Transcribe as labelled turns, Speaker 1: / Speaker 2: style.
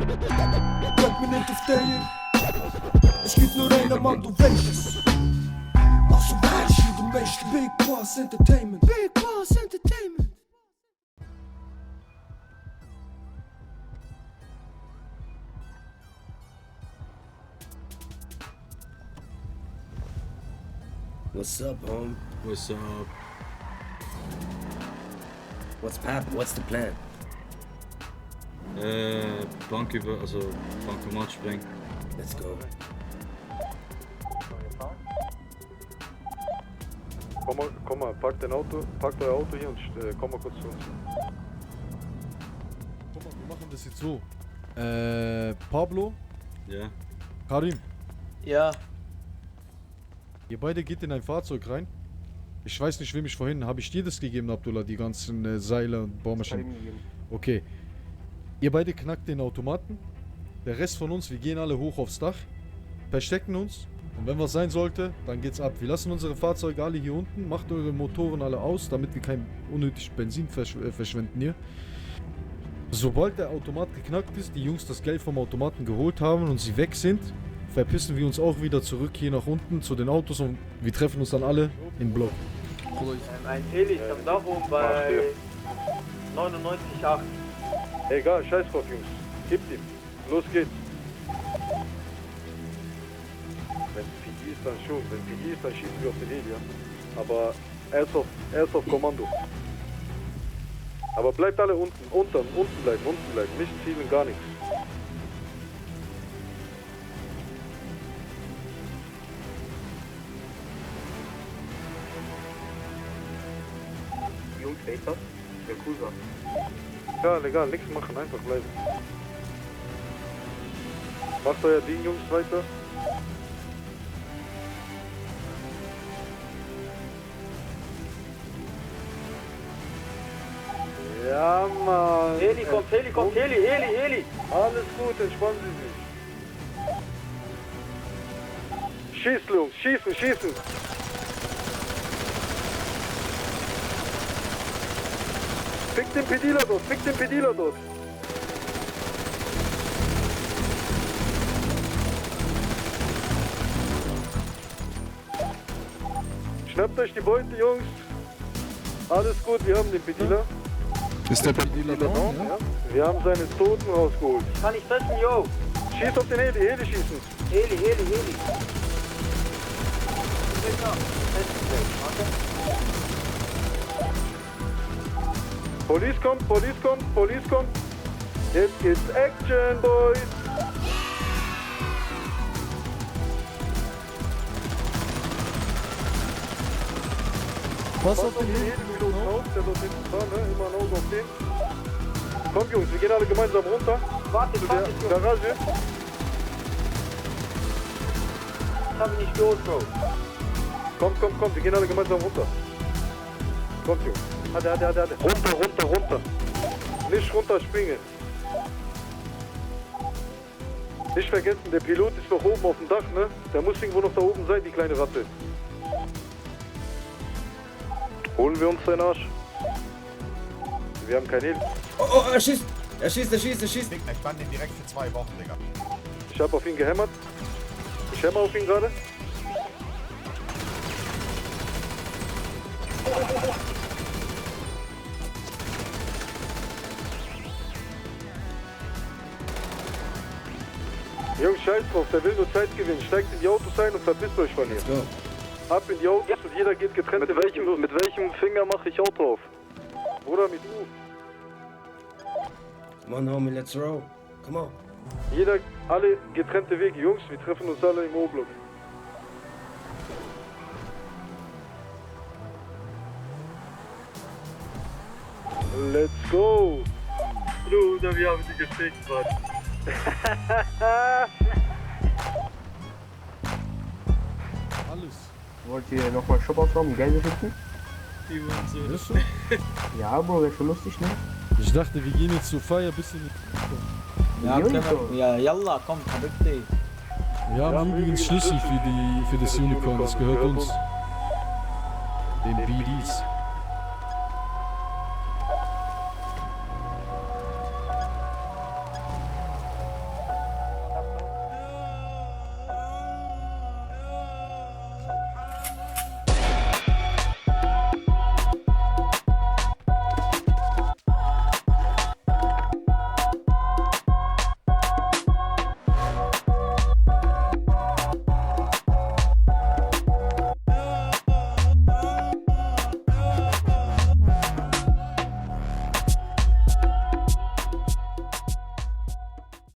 Speaker 1: Bleib mir nicht auf der. Es gibt nur einen Mann, du welches. Aus dem Reich, du möchtest Big Boss Entertainment. Big Boss Entertainment.
Speaker 2: What's up, home?
Speaker 3: What's up?
Speaker 2: What's poppin'? What's the plan?
Speaker 3: Bankomat sprengen.
Speaker 2: Let's go.
Speaker 4: Komm mal, parkt euer Auto hier und komm mal kurz zu uns.
Speaker 5: Guck mal, wir machen das jetzt so. Pablo,
Speaker 3: Ja.
Speaker 5: Karim,
Speaker 6: Ja,
Speaker 5: ihr beide geht in ein Fahrzeug rein. Ich weiß nicht, wem ich vorhin, habe ich dir das gegeben, Abdullah, die ganzen Seile und Bohrmaschinen? Okay. Ihr beide knackt den Automaten. Der Rest von uns, wir gehen alle hoch aufs Dach, verstecken uns und wenn was sein sollte, dann geht's ab. Wir lassen unsere Fahrzeuge alle hier unten, macht eure Motoren alle aus, damit wir kein unnötig Benzin verschwenden hier. Sobald der Automat geknackt ist, die Jungs das Geld vom Automaten geholt haben und sie weg sind, verpissen wir uns auch wieder zurück hier nach unten zu den Autos und wir treffen uns dann alle im Block.
Speaker 6: ein Heli ist am Dach oben bei 99,8.
Speaker 4: Egal, scheiß drauf, Jungs. Gebt ihm. Los geht's. Wenn PD ist, dann schon. Wenn PD ist, dann schießen wir auf den Heli, ja. Aber er ist auf Kommando. Aber bleibt alle unten bleiben. Nicht zielen, gar nichts.
Speaker 7: Jungs, wer ist das? Yakuza.
Speaker 4: Egal, nichts machen, einfach bleiben. Macht euer Ding, Jungs, weiter. Ja, Mann.
Speaker 6: Heli kommt, Heli.
Speaker 4: Alles gut, entspannen Sie sich. Schießen, Jungs, schießen. Fick den Pedila dort. Schnappt euch die Beute, Jungs. Alles gut, wir haben den Pedila.
Speaker 5: Ist der Pedila da?
Speaker 4: Ja. Wir haben seine Toten rausgeholt.
Speaker 6: Kann ich touchen, yo?
Speaker 4: Schieß auf den Heli schießen.
Speaker 6: Heli.
Speaker 4: Police kommt. Jetzt geht's Action, Boys.
Speaker 5: Pass auf den
Speaker 4: Heli auf, der dort hinten war, ne? Immer ein Auge auf den. Kommt, Jungs, wir gehen alle gemeinsam runter.
Speaker 6: Warte,
Speaker 4: Zu der Garage.
Speaker 6: Ich habe nicht geholt, Bro.
Speaker 4: Kommt, wir gehen alle gemeinsam runter. Kommt, Jungs. Hatte. Runter. Nicht runterspringen. Nicht vergessen, der Pilot ist noch oben auf dem Dach, ne? Der muss irgendwo noch da oben sein, die kleine Ratte. Holen wir uns seinen Arsch. Wir haben keinen Heli.
Speaker 2: Oh, er schießt!
Speaker 8: Digga, ich fand den direkt für 2 Wochen, Digga.
Speaker 4: Ich hab auf ihn gehämmert. Ich hämmer auf ihn gerade. Jungs, scheiß drauf, der will nur Zeit gewinnen. Steigt in die Autos ein und verpisst euch von hier.
Speaker 2: Let's go.
Speaker 4: Ab in die Autos und jeder geht getrennt. Mit welchem Finger mache ich auch drauf? Bruder, mit U.
Speaker 2: Come on, homie, let's roll. Come on.
Speaker 4: Alle getrennte Wege, Jungs, wir treffen uns alle im O-Block. Let's go! Bruder, wir haben die gefickt, Mann.
Speaker 5: Alles.
Speaker 7: Wollt ihr nochmal Shop ausrauben, Geld finden?
Speaker 5: Weißt du?
Speaker 7: Ja, Bro, wäre schon lustig, ne?
Speaker 5: Ich dachte, wir gehen jetzt zur Feier bis in die...
Speaker 6: Ja, ja, yalla, komm, bitte.
Speaker 5: Wir haben übrigens Schlüssel für das Unicorn, das gehört uns. Den BDs.